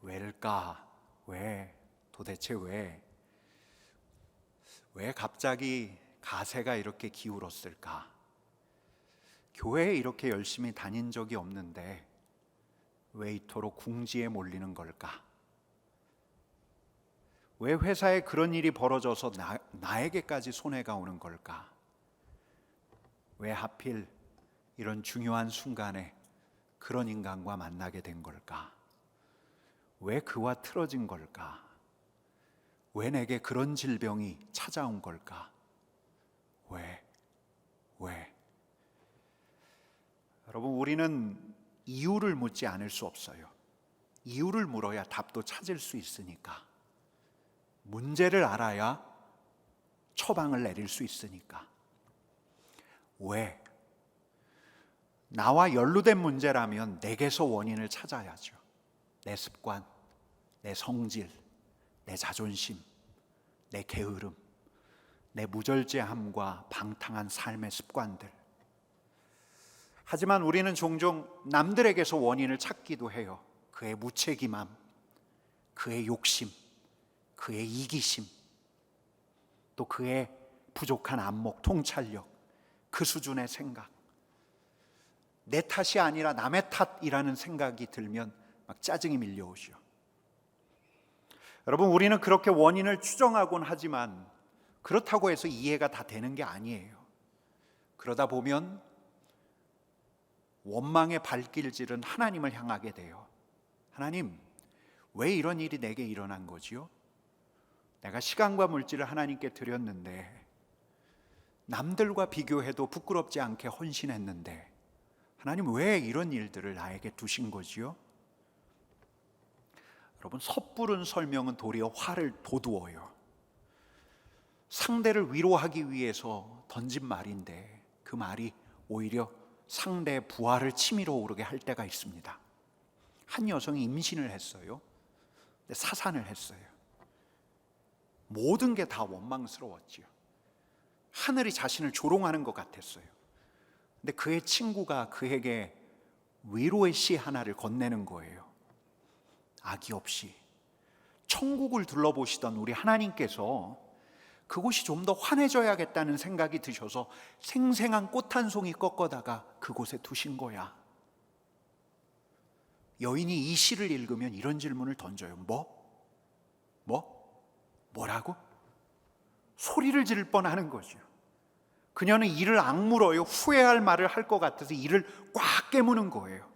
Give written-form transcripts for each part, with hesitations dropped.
왜일까? 왜? 도대체 왜? 왜 갑자기 가세가 이렇게 기울었을까? 교회에 이렇게 열심히 다닌 적이 없는데 왜 이토록 궁지에 몰리는 걸까? 왜 회사에 그런 일이 벌어져서 나에게까지 손해가 오는 걸까? 왜 하필 이런 중요한 순간에 그런 인간과 만나게 된 걸까? 왜 그와 틀어진 걸까? 왜 내게 그런 질병이 찾아온 걸까? 왜? 여러분, 우리는 이유를 묻지 않을 수 없어요. 이유를 물어야 답도 찾을 수 있으니까. 문제를 알아야 처방을 내릴 수 있으니까. 왜? 나와 연루된 문제라면 내게서 원인을 찾아야죠. 내 습관, 내 성질, 내 자존심, 내 게으름, 내 무절제함과 방탕한 삶의 습관들. 하지만 우리는 종종 남들에게서 원인을 찾기도 해요. 그의 무책임함, 그의 욕심, 그의 이기심, 또 그의 부족한 안목, 통찰력, 그 수준의 생각. 내 탓이 아니라 남의 탓이라는 생각이 들면 막 짜증이 밀려오죠. 여러분, 우리는 그렇게 원인을 추정하곤 하지만 그렇다고 해서 이해가 다 되는 게 아니에요. 그러다 보면 원망의 발길질은 하나님을 향하게 돼요. 하나님, 왜 이런 일이 내게 일어난 거지요? 내가 시간과 물질을 하나님께 드렸는데, 남들과 비교해도 부끄럽지 않게 헌신했는데, 하나님 왜 이런 일들을 나에게 두신 거지요? 여러분, 섣부른 설명은 도리어 화를 돋우어요. 상대를 위로하기 위해서 던진 말인데 그 말이 오히려 상대의 부활을 치밀어 오르게 할 때가 있습니다. 한 여성이 임신을 했어요. 근데 사산을 했어요. 모든 게 다 원망스러웠지요. 하늘이 자신을 조롱하는 것 같았어요. 근데 그의 친구가 그에게 위로의 시 하나를 건네는 거예요. 악의 없이 천국을 둘러보시던 우리 하나님께서 그곳이 좀 더 환해져야겠다는 생각이 드셔서 생생한 꽃 한 송이 꺾어다가 그곳에 두신 거야. 여인이 이 시를 읽으면 이런 질문을 던져요. 뭐라고? 소리를 지를 뻔하는 거죠. 그녀는 이를 악물어요. 후회할 말을 할 것 같아서 이를 꽉 깨무는 거예요.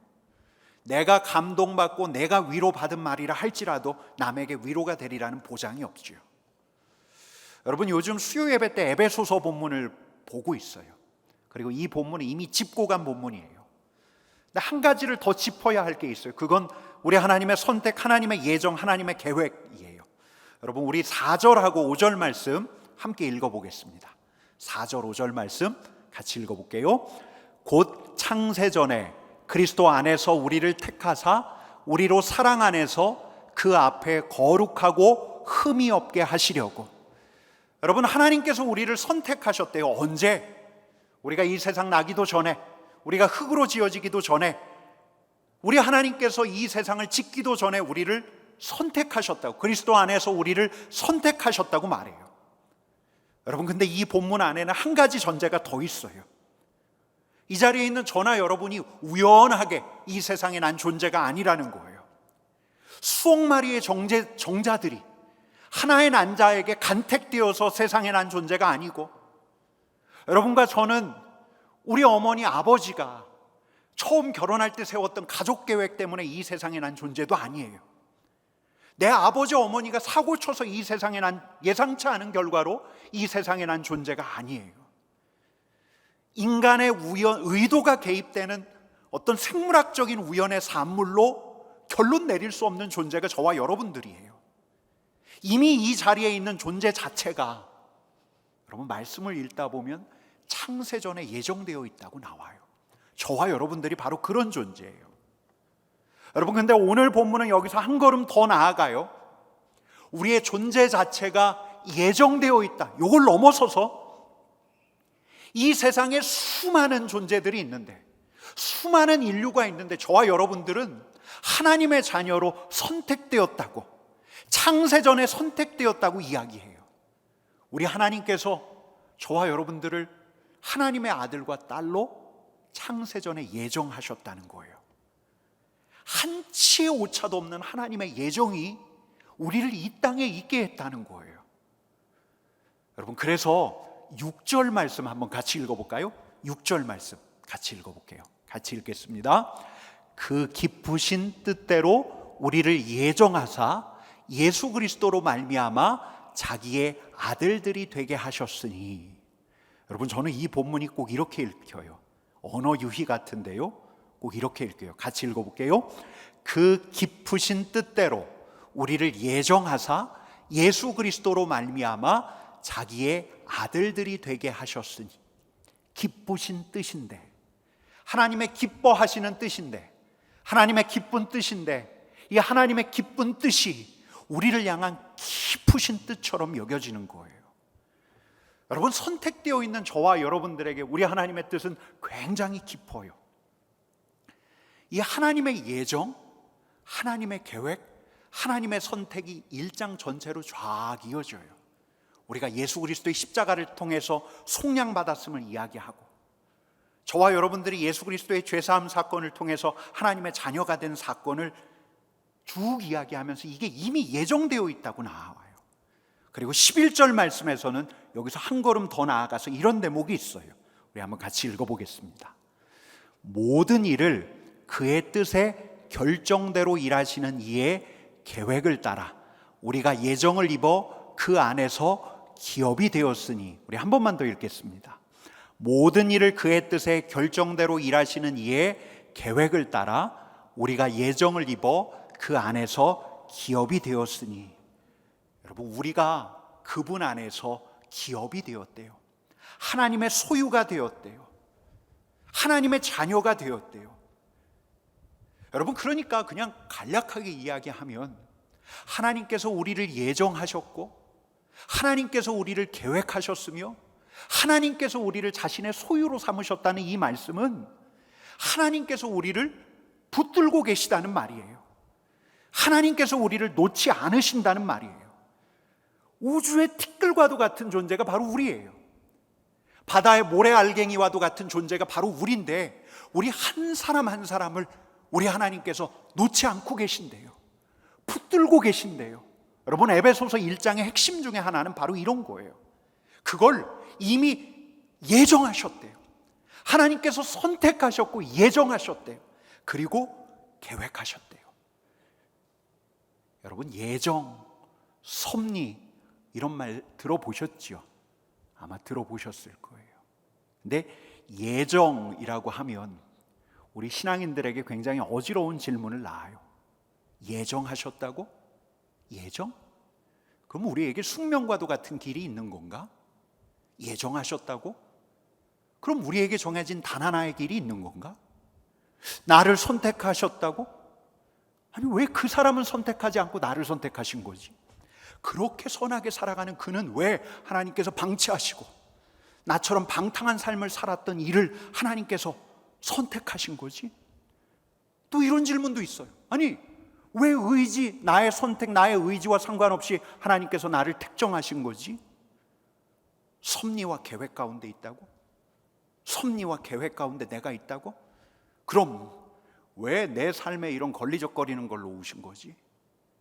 내가 감동받고 내가 위로받은 말이라 할지라도 남에게 위로가 되리라는 보장이 없죠. 여러분, 요즘 수요 예배 때 에베소서 본문을 보고 있어요. 그리고 이 본문은 이미 짚고 간 본문이에요. 근데 한 가지를 더 짚어야 할 게 있어요. 그건 우리 하나님의 선택, 하나님의 예정, 하나님의 계획이에요. 여러분, 우리 4절하고 5절 말씀 함께 읽어보겠습니다. 4절 5절 말씀 같이 읽어볼게요. 곧 창세전에 그리스도 안에서 우리를 택하사 우리로 사랑 안에서 그 앞에 거룩하고 흠이 없게 하시려고. 여러분, 하나님께서 우리를 선택하셨대요. 언제? 우리가 이 세상 나기도 전에, 우리가 흙으로 지어지기도 전에, 우리 하나님께서 이 세상을 짓기도 전에 우리를 선택하셨다고, 그리스도 안에서 우리를 선택하셨다고 말해요. 여러분, 근데 이 본문 안에는 한 가지 전제가 더 있어요. 이 자리에 있는 저나 여러분이 우연하게 이 세상에 난 존재가 아니라는 거예요. 수억 마리의 정자들이 하나의 난자에게 간택되어서 세상에 난 존재가 아니고, 여러분과 저는 우리 어머니 아버지가 처음 결혼할 때 세웠던 가족 계획 때문에 이 세상에 난 존재도 아니에요. 내 아버지 어머니가 사고 쳐서 이 세상에 난 예상치 않은 결과로 이 세상에 난 존재가 아니에요. 인간의 의도가 개입되는 어떤 생물학적인 우연의 산물로 결론 내릴 수 없는 존재가 저와 여러분들이에요. 이미 이 자리에 있는 존재 자체가, 여러분, 말씀을 읽다 보면 창세전에 예정되어 있다고 나와요. 저와 여러분들이 바로 그런 존재예요. 여러분, 근데 오늘 본문은 여기서 한 걸음 더 나아가요. 우리의 존재 자체가 예정되어 있다, 이걸 넘어서서 이 세상에 수많은 존재들이 있는데, 수많은 인류가 있는데 저와 여러분들은 하나님의 자녀로 선택되었다고, 창세전에 선택되었다고 이야기해요. 우리 하나님께서 저와 여러분들을 하나님의 아들과 딸로 창세전에 예정하셨다는 거예요. 한치의 오차도 없는 하나님의 예정이 우리를 이 땅에 있게 했다는 거예요. 여러분, 그래서 6절 말씀 한번 같이 읽어볼까요? 6절 말씀 같이 읽어볼게요. 같이 읽겠습니다. 그 기쁘신 뜻대로 우리를 예정하사 예수 그리스도로 말미암아 자기의 아들들이 되게 하셨으니. 여러분, 저는 이 본문이 꼭 이렇게 읽혀요. 언어 유희 같은데요, 꼭 이렇게 읽혀요. 같이 읽어볼게요. 그 기쁘신 뜻대로 우리를 예정하사 예수 그리스도로 말미암아 자기의 아들들이 되게 하셨으니. 기쁘신 뜻인데, 하나님의 기뻐하시는 뜻인데, 하나님의 기쁜 뜻인데, 이 하나님의 기쁜 뜻이 우리를 향한 깊으신 뜻처럼 여겨지는 거예요. 여러분, 선택되어 있는 저와 여러분들에게 우리 하나님의 뜻은 굉장히 깊어요. 이 하나님의 예정, 하나님의 계획, 하나님의 선택이 1장 전체로 쫙 이어져요. 우리가 예수 그리스도의 십자가를 통해서 속량받았음을 이야기하고, 저와 여러분들이 예수 그리스도의 죄사함 사건을 통해서 하나님의 자녀가 된 사건을 쭉 이야기하면서 이게 이미 예정되어 있다고 나와요. 그리고 11절 말씀에서는 여기서 한 걸음 더 나아가서 이런 대목이 있어요. 우리 한번 같이 읽어보겠습니다. 모든 일을 그의 뜻에 결정대로 일하시는 이의 계획을 따라 우리가 예정을 입어 그 안에서 기업이 되었으니. 우리 한 번만 더 읽겠습니다. 모든 일을 그의 뜻에 결정대로 일하시는 이의 계획을 따라 우리가 예정을 입어 그 안에서 기업이 되었으니. 여러분, 우리가 그분 안에서 기업이 되었대요. 하나님의 소유가 되었대요. 하나님의 자녀가 되었대요. 여러분, 그러니까 그냥 간략하게 이야기하면 하나님께서 우리를 예정하셨고, 하나님께서 우리를 계획하셨으며, 하나님께서 우리를 자신의 소유로 삼으셨다는 이 말씀은 하나님께서 우리를 붙들고 계시다는 말이에요. 하나님께서 우리를 놓지 않으신다는 말이에요. 우주의 티끌과도 같은 존재가 바로 우리예요. 바다의 모래알갱이와도 같은 존재가 바로 우리인데, 우리 한 사람 한 사람을 우리 하나님께서 놓지 않고 계신대요. 붙들고 계신대요. 여러분, 에베소서 1장의 핵심 중에 하나는 바로 이런 거예요. 그걸 이미 예정하셨대요. 하나님께서 선택하셨고 예정하셨대요. 그리고 계획하셨대요. 여러분, 예정, 섭리, 이런 말 들어보셨죠? 아마 들어보셨을 거예요. 근데 예정이라고 하면 우리 신앙인들에게 굉장히 어지러운 질문을 낳아요. 예정하셨다고? 예정? 그럼 우리에게 숙명과도 같은 길이 있는 건가? 예정하셨다고? 그럼 우리에게 정해진 단 하나의 길이 있는 건가? 나를 선택하셨다고? 아니, 왜 그 사람은 선택하지 않고 나를 선택하신 거지? 그렇게 선하게 살아가는 그는 왜 하나님께서 방치하시고 나처럼 방탕한 삶을 살았던 이를 하나님께서 선택하신 거지? 또 이런 질문도 있어요. 아니, 왜 나의 선택, 나의 의지와 상관없이 하나님께서 나를 택정하신 거지? 섭리와 계획 가운데 있다고? 섭리와 계획 가운데 내가 있다고? 그럼 왜 내 삶에 이런 걸리적거리는 걸 놓으신 거지?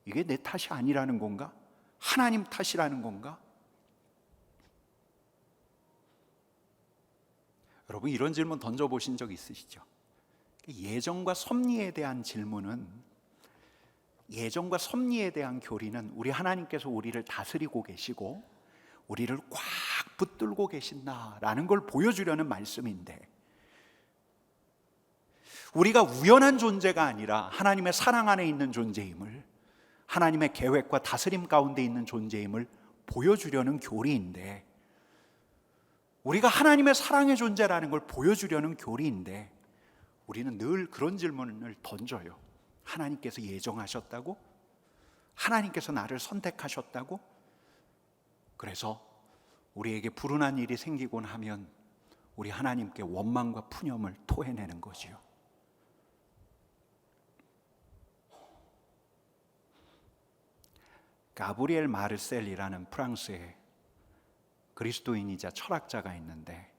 이게 내 탓이 아니라는 건가? 하나님 탓이라는 건가? 여러분, 이런 질문 던져보신 적 있으시죠? 예정과 섭리에 대한 질문은, 예정과 섭리에 대한 교리는 우리 하나님께서 우리를 다스리고 계시고 우리를 꽉 붙들고 계신다라는 걸 보여주려는 말씀인데, 우리가 우연한 존재가 아니라 하나님의 사랑 안에 있는 존재임을, 하나님의 계획과 다스림 가운데 있는 존재임을 보여주려는 교리인데, 우리가 하나님의 사랑의 존재라는 걸 보여주려는 교리인데, 우리는 늘 그런 질문을 던져요. 하나님께서 예정하셨다고? 하나님께서 나를 선택하셨다고? 그래서 우리에게 불운한 일이 생기곤 하면 우리 하나님께 원망과 푸념을 토해내는 거지요. 가브리엘 마르셀이라는 프랑스의 그리스도인이자 철학자가 있는데,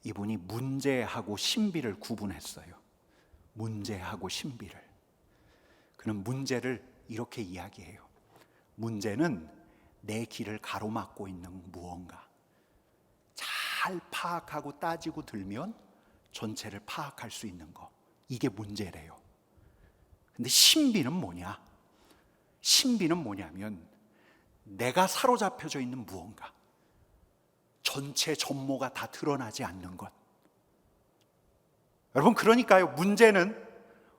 이분이 문제하고 신비를 구분했어요. 문제하고 신비를. 그는 문제를 이렇게 이야기해요. 문제는 내 길을 가로막고 있는 무언가. 잘 파악하고 따지고 들면 전체를 파악할 수 있는 거. 이게 문제래요. 근데 신비는 뭐냐? 신비는 뭐냐면 내가 사로잡혀져 있는 무언가. 전체 전모가 다 드러나지 않는 것. 여러분, 그러니까요, 문제는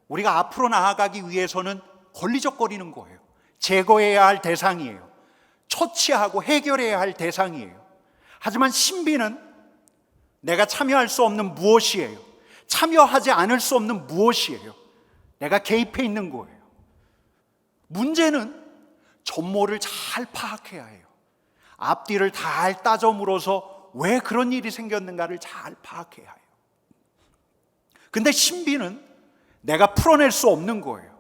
우리가 앞으로 나아가기 위해서는 걸리적거리는 거예요. 제거해야 할 대상이에요. 처치하고 해결해야 할 대상이에요. 하지만 신비는 내가 참여할 수 없는 무엇이에요. 참여하지 않을 수 없는 무엇이에요. 내가 개입해 있는 거예요. 문제는 전모를 잘 파악해야 해요. 앞뒤를 잘 따져 물어서 왜 그런 일이 생겼는가를 잘 파악해야 해요. 근데 신비는 내가 풀어낼 수 없는 거예요.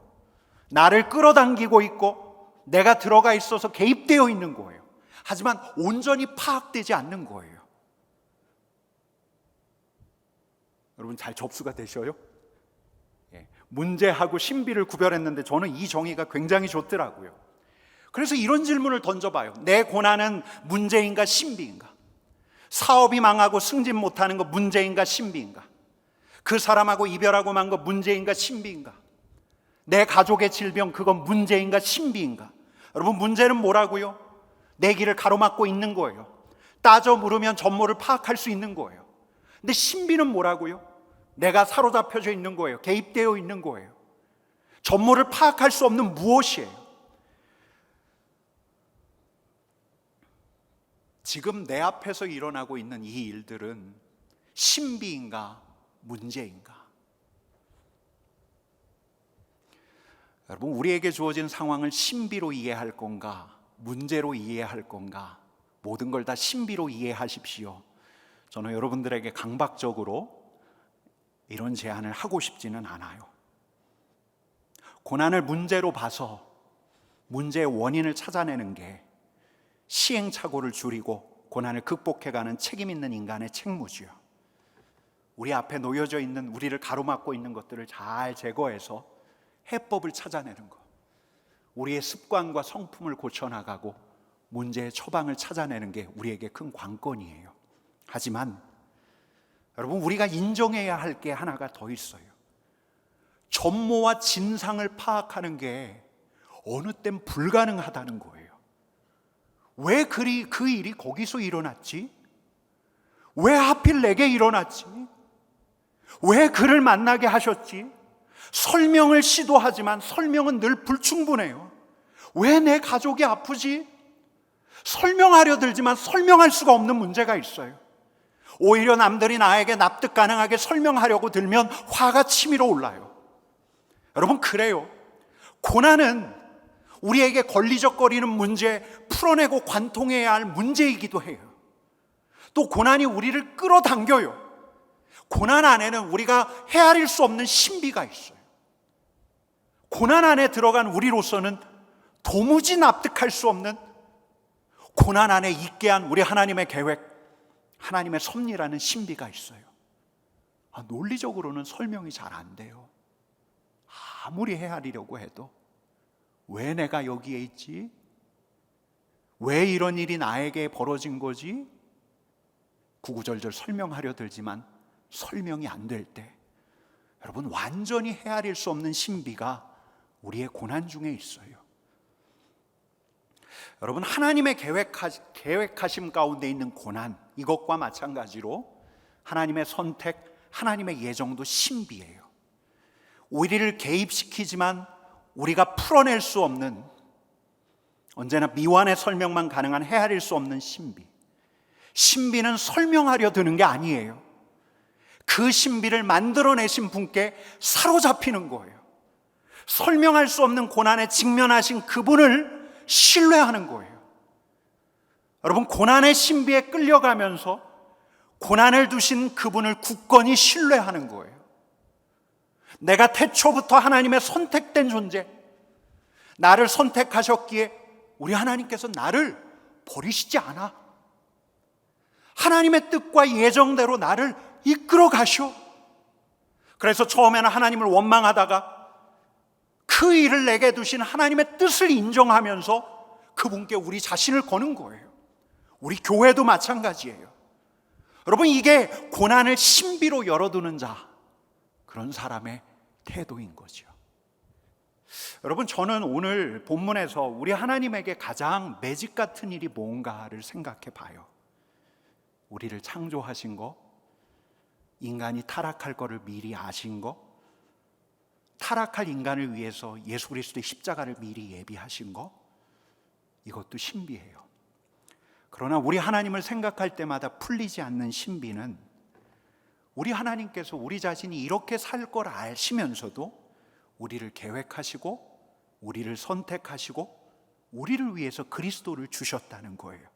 나를 끌어당기고 있고 내가 들어가 있어서 개입되어 있는 거예요. 하지만 온전히 파악되지 않는 거예요. 여러분, 잘 접수가 되셔요? 문제하고 신비를 구별했는데 저는 이 정의가 굉장히 좋더라고요. 그래서 이런 질문을 던져봐요. 내 고난은 문제인가 신비인가? 사업이 망하고 승진 못하는 거 문제인가 신비인가? 그 사람하고 이별하고 만 거 문제인가 신비인가? 내 가족의 질병 그건 문제인가 신비인가? 여러분, 문제는 뭐라고요? 내 길을 가로막고 있는 거예요. 따져 물으면 전모를 파악할 수 있는 거예요. 근데 신비는 뭐라고요? 내가 사로잡혀져 있는 거예요. 개입되어 있는 거예요. 전모를 파악할 수 없는 무엇이에요? 지금 내 앞에서 일어나고 있는 이 일들은 신비인가 문제인가? 여러분, 우리에게 주어진 상황을 신비로 이해할 건가 문제로 이해할 건가? 모든 걸 다 신비로 이해하십시오. 저는 여러분들에게 강박적으로 이런 제안을 하고 싶지는 않아요. 고난을 문제로 봐서 문제의 원인을 찾아내는 게 시행착오를 줄이고 고난을 극복해가는 책임 있는 인간의 책무지요. 우리 앞에 놓여져 있는, 우리를 가로막고 있는 것들을 잘 제거해서 해법을 찾아내는 것, 우리의 습관과 성품을 고쳐나가고 문제의 처방을 찾아내는 게 우리에게 큰 관건이에요. 하지만 여러분, 우리가 인정해야 할 게 하나가 더 있어요. 전모와 진상을 파악하는 게 어느 땐 불가능하다는 거예요. 왜 그 일이 거기서 일어났지? 왜 하필 내게 일어났지? 왜 그를 만나게 하셨지? 설명을 시도하지만 설명은 늘 불충분해요. 왜 내 가족이 아프지? 설명하려 들지만 설명할 수가 없는 문제가 있어요. 오히려 남들이 나에게 납득 가능하게 설명하려고 들면 화가 치밀어 올라요. 여러분, 그래요. 고난은 우리에게 걸리적거리는 문제, 풀어내고 관통해야 할 문제이기도 해요. 또 고난이 우리를 끌어당겨요. 고난 안에는 우리가 헤아릴 수 없는 신비가 있어요. 고난 안에 들어간 우리로서는 도무지 납득할 수 없는, 고난 안에 있게 한 우리 하나님의 계획, 하나님의 섭리라는 신비가 있어요. 논리적으로는 설명이 잘 안 돼요. 아무리 헤아리려고 해도 왜 내가 여기에 있지? 왜 이런 일이 나에게 벌어진 거지? 구구절절 설명하려 들지만 설명이 안 될 때, 여러분, 완전히 헤아릴 수 없는 신비가 우리의 고난 중에 있어요. 여러분, 하나님의 계획하심 가운데 있는 고난, 이것과 마찬가지로 하나님의 선택, 하나님의 예정도 신비예요. 우리를 개입시키지만 우리가 풀어낼 수 없는, 언제나 미완의 설명만 가능한 헤아릴 수 없는 신비. 신비는 설명하려 드는 게 아니에요. 그 신비를 만들어내신 분께 사로잡히는 거예요. 설명할 수 없는 고난에 직면하신 그분을 신뢰하는 거예요. 여러분, 고난의 신비에 끌려가면서 고난을 두신 그분을 굳건히 신뢰하는 거예요. 내가 태초부터 하나님의 선택된 존재, 나를 선택하셨기에 우리 하나님께서 나를 버리시지 않아. 하나님의 뜻과 예정대로 나를 이끌어 가셔. 그래서 처음에는 하나님을 원망하다가 그 일을 내게 두신 하나님의 뜻을 인정하면서 그분께 우리 자신을 거는 거예요. 우리 교회도 마찬가지예요. 여러분, 이게 고난을 신비로 열어두는 자, 그런 사람의 태도인 거죠. 여러분, 저는 오늘 본문에서 우리 하나님에게 가장 매직 같은 일이 뭔가를 생각해 봐요. 우리를 창조하신 거, 인간이 타락할 거를 미리 아신 거, 타락할 인간을 위해서 예수 그리스도의 십자가를 미리 예비하신 거, 이것도 신비해요. 그러나 우리 하나님을 생각할 때마다 풀리지 않는 신비는 우리 하나님께서 우리 자신이 이렇게 살 걸 아시면서도 우리를 계획하시고 우리를 선택하시고 우리를 위해서 그리스도를 주셨다는 거예요.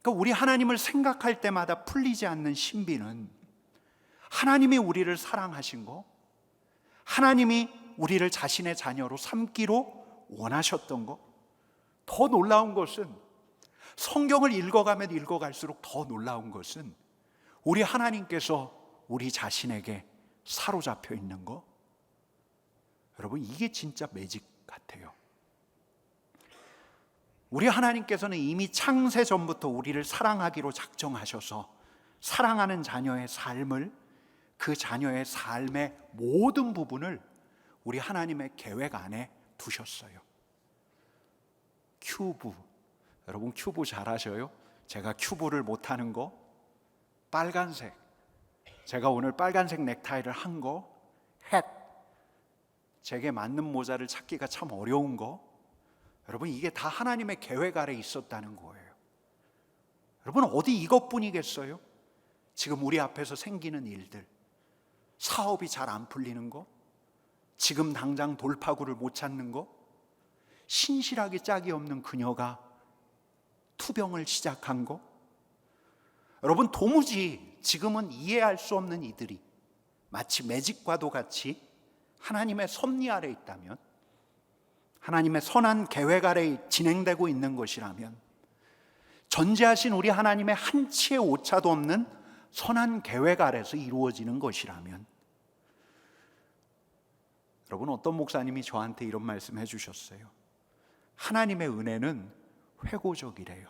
그러니까 우리 하나님을 생각할 때마다 풀리지 않는 신비는 하나님이 우리를 사랑하신 거, 하나님이 우리를 자신의 자녀로 삼기로 원하셨던 거, 더 놀라운 것은 성경을 읽어가면 읽어갈수록 더 놀라운 것은 우리 하나님께서 우리 자신에게 사로잡혀 있는 거. 여러분, 이게 진짜 매직 같아요. 우리 하나님께서는 이미 창세 전부터 우리를 사랑하기로 작정하셔서 사랑하는 자녀의 삶을, 그 자녀의 삶의 모든 부분을 우리 하나님의 계획 안에 두셨어요. 큐브, 여러분 큐브 잘 아셔요? 제가 큐브를 못하는 거, 빨간색, 제가 오늘 빨간색 넥타이를 한 거, 햇, 제게 맞는 모자를 찾기가 참 어려운 거, 여러분 이게 다 하나님의 계획 아래 있었다는 거예요. 여러분, 어디 이것뿐이겠어요? 지금 우리 앞에서 생기는 일들, 사업이 잘 안 풀리는 거, 지금 당장 돌파구를 못 찾는 거, 신실하기 짝이 없는 그녀가 투병을 시작한 거, 여러분 도무지 지금은 이해할 수 없는 이들이 마치 매직과도 같이 하나님의 섭리 아래 있다면, 하나님의 선한 계획 아래 진행되고 있는 것이라면, 전지하신 우리 하나님의 한치의 오차도 없는 선한 계획 아래서 이루어지는 것이라면, 여러분 어떤 목사님이 저한테 이런 말씀 해주셨어요. 하나님의 은혜는 회고적이래요.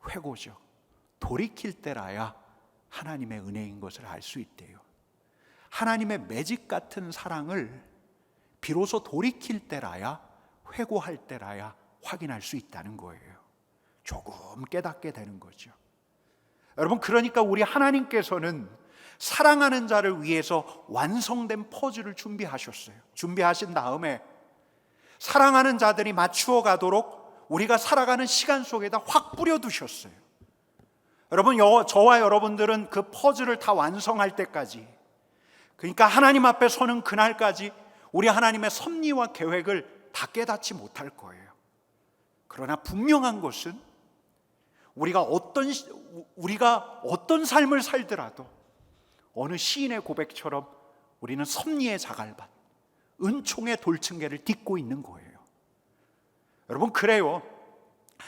회고적, 돌이킬 때라야 하나님의 은혜인 것을 알 수 있대요. 하나님의 매직 같은 사랑을 비로소 돌이킬 때라야, 회고할 때라야 확인할 수 있다는 거예요. 조금 깨닫게 되는 거죠. 여러분, 그러니까 우리 하나님께서는 사랑하는 자를 위해서 완성된 퍼즐을 준비하셨어요. 준비하신 다음에 사랑하는 자들이 맞추어 가도록 우리가 살아가는 시간 속에다 확 뿌려두셨어요. 여러분, 저와 여러분들은 그 퍼즐을 다 완성할 때까지, 그러니까 하나님 앞에 서는 그날까지 우리 하나님의 섭리와 계획을 다 깨닫지 못할 거예요. 그러나 분명한 것은 우리가 어떤 삶을 살더라도 어느 시인의 고백처럼 우리는 섭리의 자갈밭, 은총의 돌층계를 딛고 있는 거예요. 여러분, 그래요.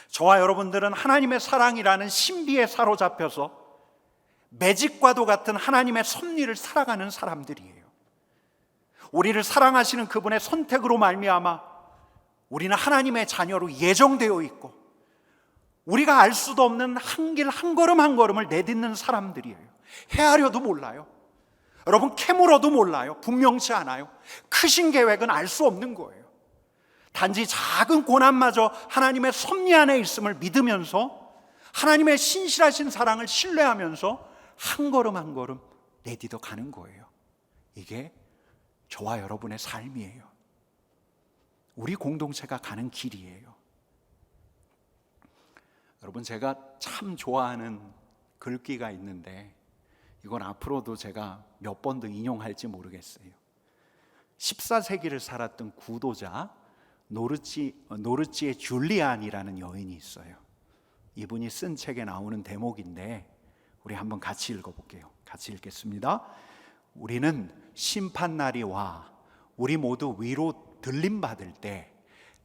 저와 여러분들은 하나님의 사랑이라는 신비에 사로잡혀서 매직과도 같은 하나님의 섭리를 살아가는 사람들이에요. 우리를 사랑하시는 그분의 선택으로 말미암아 우리는 하나님의 자녀로 예정되어 있고, 우리가 알 수도 없는 한 길 한 걸음 한 걸음을 내딛는 사람들이에요. 헤아려도 몰라요. 여러분, 캐물어도 몰라요. 분명치 않아요. 크신 계획은 알 수 없는 거예요. 단지 작은 고난마저 하나님의 섭리 안에 있음을 믿으면서 하나님의 신실하신 사랑을 신뢰하면서 한 걸음 한 걸음 내딛어 가는 거예요. 이게 저와 여러분의 삶이에요. 우리 공동체가 가는 길이에요. 여러분, 제가 참 좋아하는 글귀가 있는데 이건 앞으로도 제가 몇 번 더 인용할지 모르겠어요. 14세기를 살았던 구도자 노르지의 줄리안이라는 여인이 있어요. 이분이 쓴 책에 나오는 대목인데 우리 한번 같이 읽어볼게요. 같이 읽겠습니다. 우리는 심판날이 와 우리 모두 위로 들림받을 때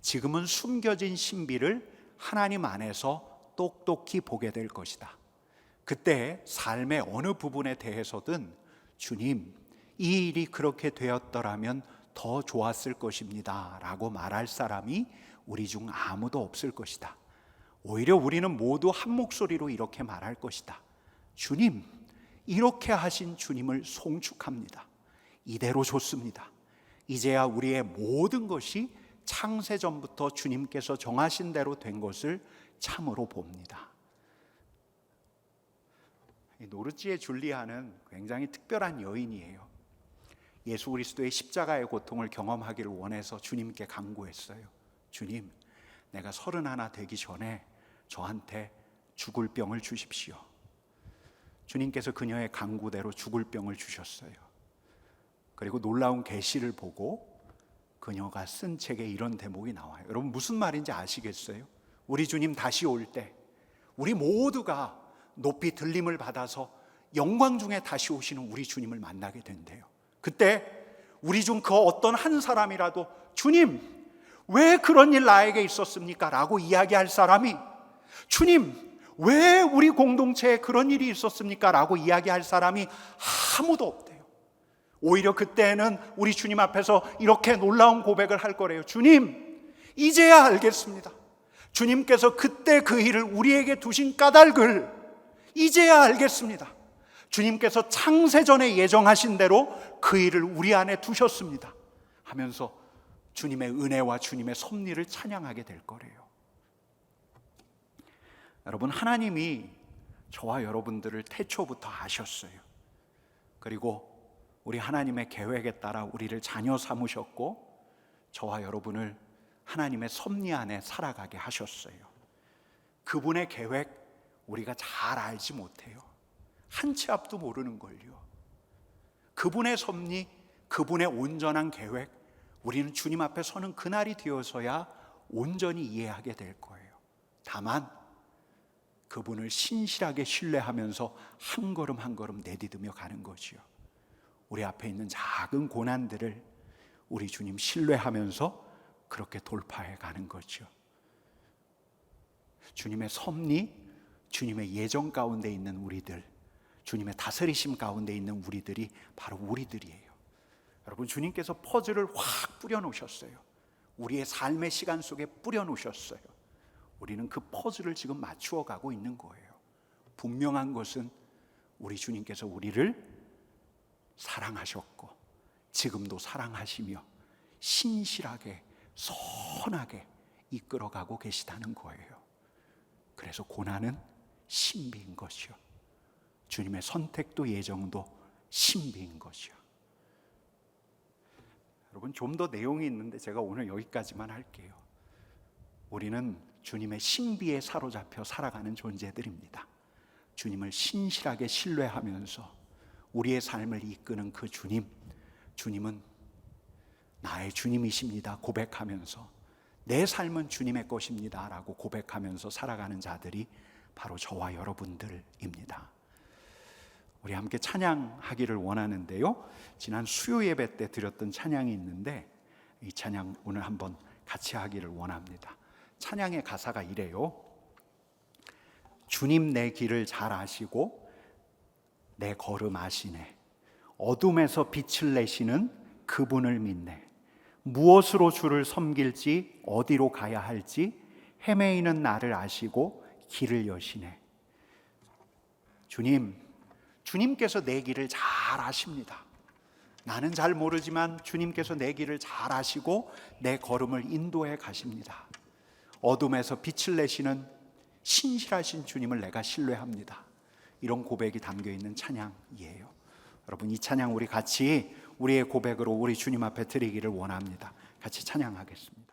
지금은 숨겨진 신비를 하나님 안에서 똑똑히 보게 될 것이다. 그때 삶의 어느 부분에 대해서든 주님, 이 일이 그렇게 되었더라면 더 좋았을 것입니다 라고 말할 사람이 우리 중 아무도 없을 것이다. 오히려 우리는 모두 한 목소리로 이렇게 말할 것이다. 주님, 이렇게 하신 주님을 송축합니다. 이대로 좋습니다. 이제야 우리의 모든 것이 창세전부터 주님께서 정하신 대로 된 것을 참으로 봅니다. 노르지의 줄리아는 굉장히 특별한 여인이에요. 예수 그리스도의 십자가의 고통을 경험하기를 원해서 주님께 간구했어요. 주님, 내가 31 되기 전에 저한테 죽을 병을 주십시오. 주님께서 그녀의 간구대로 죽을 병을 주셨어요. 그리고 놀라운 계시를 보고 그녀가 쓴 책에 이런 대목이 나와요. 여러분 무슨 말인지 아시겠어요? 우리 주님 다시 올 때 우리 모두가 높이 들림을 받아서 영광 중에 다시 오시는 우리 주님을 만나게 된대요. 그때 우리 중 그 어떤 한 사람이라도 주님, 왜 그런 일 나에게 있었습니까? 라고 이야기할 사람이 주님, 왜 우리 공동체에 그런 일이 있었습니까? 라고 이야기할 사람이 아무도 없대요. 오히려 그때는 우리 주님 앞에서 이렇게 놀라운 고백을 할 거래요. 주님, 이제야 알겠습니다. 주님께서 그때 그 일을 우리에게 두신 까닭을 이제야 알겠습니다. 주님께서 창세전에 예정하신 대로 그 일을 우리 안에 두셨습니다 하면서 주님의 은혜와 주님의 섭리를 찬양하게 될 거래요. 여러분, 하나님이 저와 여러분들을 태초부터 아셨어요. 그리고 우리 하나님의 계획에 따라 우리를 자녀 삼으셨고 저와 여러분을 하나님의 섭리 안에 살아가게 하셨어요. 그분의 계획 우리가 잘 알지 못해요. 한 치 앞도 모르는 걸요. 그분의 섭리, 그분의 온전한 계획, 우리는 주님 앞에 서는 그날이 되어서야 온전히 이해하게 될 거예요. 다만 그분을 신실하게 신뢰하면서 한 걸음 한 걸음 내디디며 가는 거지요. 우리 앞에 있는 작은 고난들을 우리 주님 신뢰하면서 그렇게 돌파해 가는 거죠. 주님의 섭리, 주님의 예정 가운데 있는 우리들, 주님의 다스리심 가운데 있는 우리들이 바로 우리들이에요. 여러분, 주님께서 퍼즐을 확 뿌려놓으셨어요. 우리의 삶의 시간 속에 뿌려놓으셨어요. 우리는 그 퍼즐을 지금 맞추어 가고 있는 거예요. 분명한 것은 우리 주님께서 우리를 사랑하셨고 지금도 사랑하시며 신실하게 선하게 이끌어가고 계시다는 거예요. 그래서 고난은 신비인 것이요, 주님의 선택도 예정도 신비인 것이요. 여러분, 좀 더 내용이 있는데 제가 오늘 여기까지만 할게요. 우리는 주님의 신비에 사로잡혀 살아가는 존재들입니다. 주님을 신실하게 신뢰하면서 우리의 삶을 이끄는 그 주님, 주님은 나의 주님이십니다 고백하면서 내 삶은 주님의 것입니다 라고 고백하면서 살아가는 자들이 바로 저와 여러분들입니다. 우리 함께 찬양하기를 원하는데요, 지난 수요 예배 때 드렸던 찬양이 있는데 이 찬양 오늘 한번 같이 하기를 원합니다. 찬양의 가사가 이래요. 주님 내 길을 잘 아시고 내 걸음 아시네. 어둠에서 빛을 내시는 그분을 믿네. 무엇으로 주를 섬길지 어디로 가야 할지 헤매이는 나를 아시고 길을 여시네. 주님께서 내 길을 잘 아십니다. 나는 잘 모르지만 주님께서 내 길을 잘 아시고 내 걸음을 인도해 가십니다. 어둠에서 빛을 내시는 신실하신 주님을 내가 신뢰합니다. 이런 고백이 담겨있는 찬양이에요. 여러분, 이 찬양 우리 같이 우리의 고백으로 우리 주님 앞에 드리기를 원합니다. 같이 찬양하겠습니다.